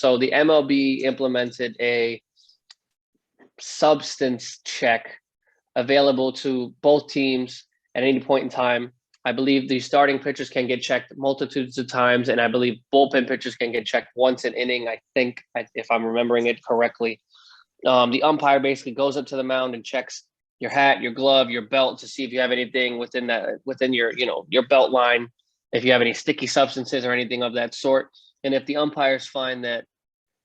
So the MLB implemented a substance check available to both teams at any point in time. I believe the starting pitchers can get checked multitudes of times, and I believe bullpen pitchers can get checked once an inning, I think, if I'm remembering it correctly. The umpire basically goes up to the mound and checks your hat, your glove, your belt to see if you have anything within your, your belt line, if you have any sticky substances or anything of that sort. And if the umpires find that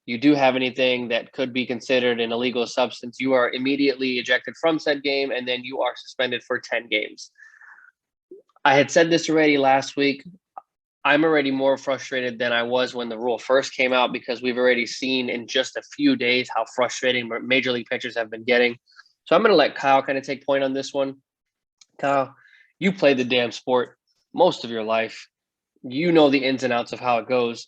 you do have anything that could be considered an illegal substance, you are immediately ejected from said game, and then you are suspended for 10 games. I had said this already last week. I'm already more frustrated than I was when the rule first came out, because we've already seen in just a few days how frustrating major league pitchers have been getting. So I'm going to let Kyle kind of take point on this one. Kyle, you played the damn sport most of your life. You know the ins and outs of how it goes.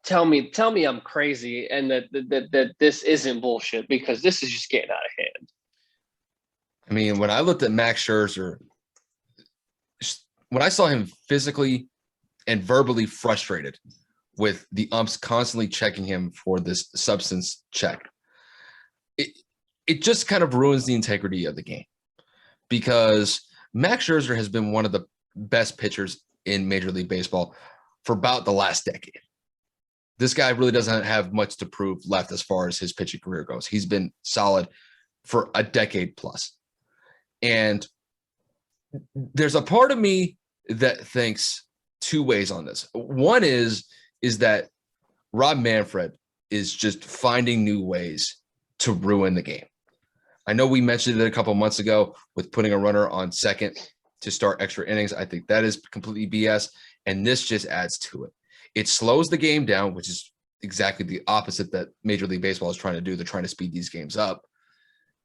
Tell me I'm crazy and that this isn't bullshit, because this is just getting out of hand. I mean, when I looked at Max Scherzer, when I saw him physically and verbally frustrated with the umps constantly checking him for this substance check, it just kind of ruins the integrity of the game, because Max Scherzer has been one of the best pitchers in Major League Baseball for about the last decade. This guy really doesn't have much to prove left as far as his pitching career goes. He's been solid for a decade plus. And there's a part of me that thinks two ways on this. One is that Rob Manfred is just finding new ways to ruin the game. I know we mentioned it a couple months ago with putting a runner on second to start extra innings. I think that is completely BS, and this just adds to it. It slows the game down, which is exactly the opposite that Major League Baseball is trying to do. They're trying to speed these games up,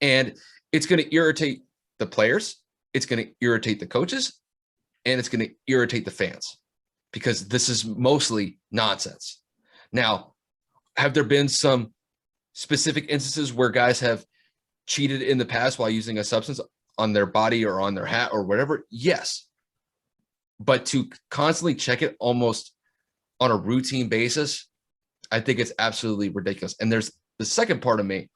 and it's going to irritate the players. It's going to irritate the coaches, and it's going to irritate the fans, because this is mostly nonsense. Now, have there been some specific instances where guys have cheated in the past while using a substance on their body or on their hat or whatever? Yes. But to constantly check it almost on a routine basis, I think it's absolutely ridiculous. And there's the second part of me,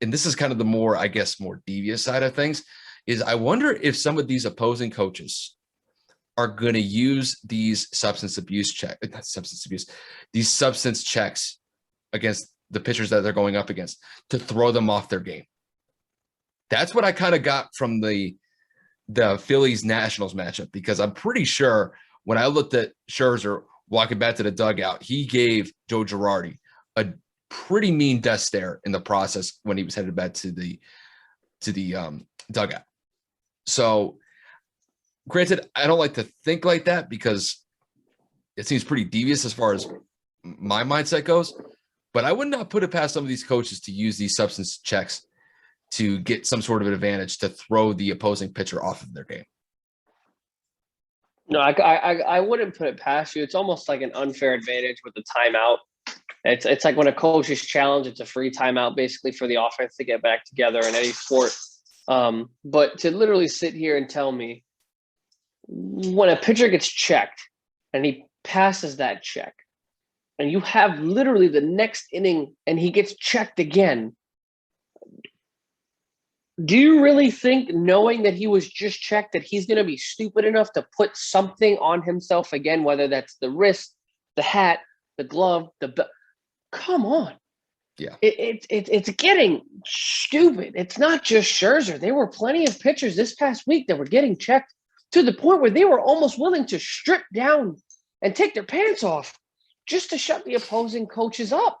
and this is kind of the more, I guess, more devious side of things, is I wonder if some of these opposing coaches are going to use these substance checks against the pitchers that they're going up against to throw them off their game. That's what I kind of got from the Phillies Nationals matchup, because I'm pretty sure when I looked at Scherzer walking back to the dugout, he gave Joe Girardi a pretty mean death stare in the process when he was headed back to the dugout. So granted, I don't like to think like that because it seems pretty devious as far as my mindset goes, but I would not put it past some of these coaches to use these substance checks to get some sort of an advantage to throw the opposing pitcher off of their game. No, I wouldn't put it past you. It's almost like an unfair advantage with the timeout. It's like when a coach is challenged, it's a free timeout basically for the offense to get back together in any sport. But to literally sit here and tell me when a pitcher gets checked and he passes that check and you have literally the next inning and he gets checked again, do you really think, knowing that he was just checked, that he's going to be stupid enough to put something on himself again, whether that's the wrist, the hat, the glove, the belt? Come on. Yeah. It's getting stupid. It's not just Scherzer. There were plenty of pitchers this past week that were getting checked to the point where they were almost willing to strip down and take their pants off just to shut the opposing coaches up.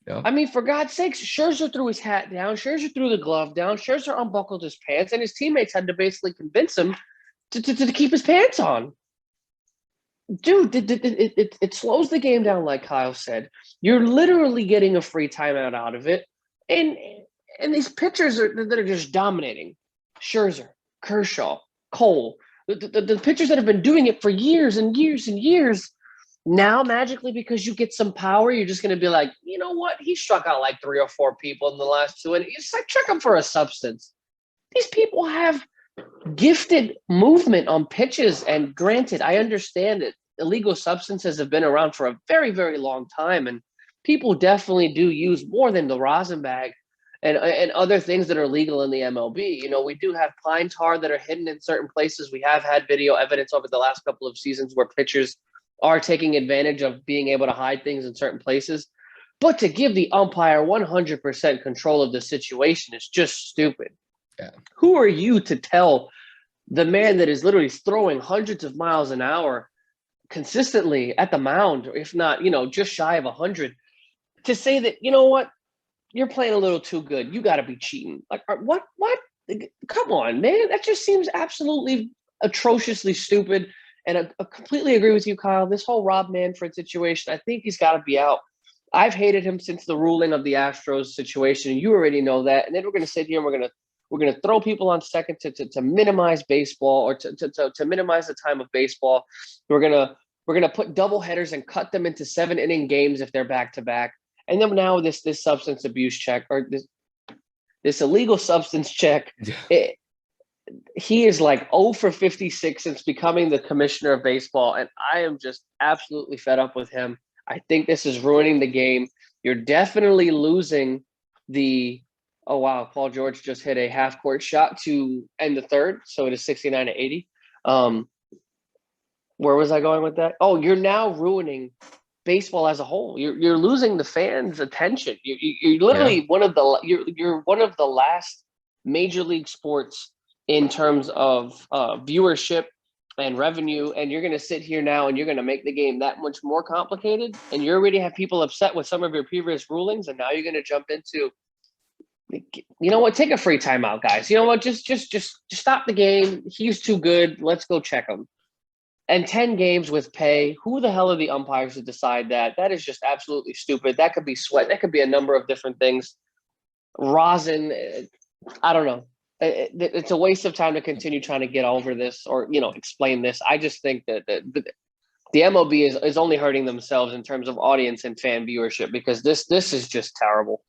Yeah. I mean, for God's sakes, Scherzer threw his hat down. Scherzer threw the glove down. Scherzer unbuckled his pants, and his teammates had to basically convince him to keep his pants on. Dude, it slows the game down, like Kyle said. You're literally getting a free timeout out of it. And these pitchers that are just dominating. Scherzer, Kershaw, Cole, the pitchers that have been doing it for years and years and years. Now, magically, because you get some power, you're just going to be like, you know what? He struck out like 3 or 4 people in the last 2 innings. It's like, check him for a substance. These people have gifted movement on pitches, and granted, I understand it. illegal substances have been around for a very, very long time, and people definitely do use more than the rosin bag and other things that are legal in the MLB. You know, we do have pine tar that are hidden in certain places. We have had video evidence over the last couple of seasons where pitchers are taking advantage of being able to hide things in certain places. But to give the umpire 100% control of the situation is just stupid. Yeah. Who are you to tell the man that is literally throwing hundreds of miles an hour consistently at the mound, if not, you know, just shy of 100, to say that, you know what, you're playing a little too good. You got to be cheating. Like, what? Come on, man. That just seems absolutely atrociously stupid. And I completely agree with you, Kyle. This whole Rob Manfred situation, I think he's got to be out. I've hated him since the ruling of the Astros situation. You already know that. And then we're going to sit here and we're going to throw people on second to minimize baseball, or to minimize the time of baseball. We're going to put double headers and cut them into 7-inning games if they're back to back. And then now this substance abuse check, or this illegal substance check, he is like 0 for 56 since becoming the commissioner of baseball. And I am just absolutely fed up with him. I think this is ruining the game. You're definitely losing the, oh, wow, Paul George just hit a half-court shot to end the third, so it is 69-80. Where was I going with that? Oh, you're now ruining baseball as a whole. You're losing the fans' attention. You're literally one of the last major league sports in terms of viewership and revenue, and you're going to sit here now and you're going to make the game that much more complicated, and you already have people upset with some of your previous rulings, and now you're going to jump into, you know what, take a free timeout, guys. You know what, just stop the game. He's too good. Let's go check him. And 10 games with pay. Who the hell are the umpires to decide that? That is just absolutely stupid. That could be sweat. That could be a number of different things. Rosin, I don't know. It's a waste of time to continue trying to get over this, or, you know, explain this. I just think that the MLB is only hurting themselves in terms of audience and fan viewership, because this is just terrible.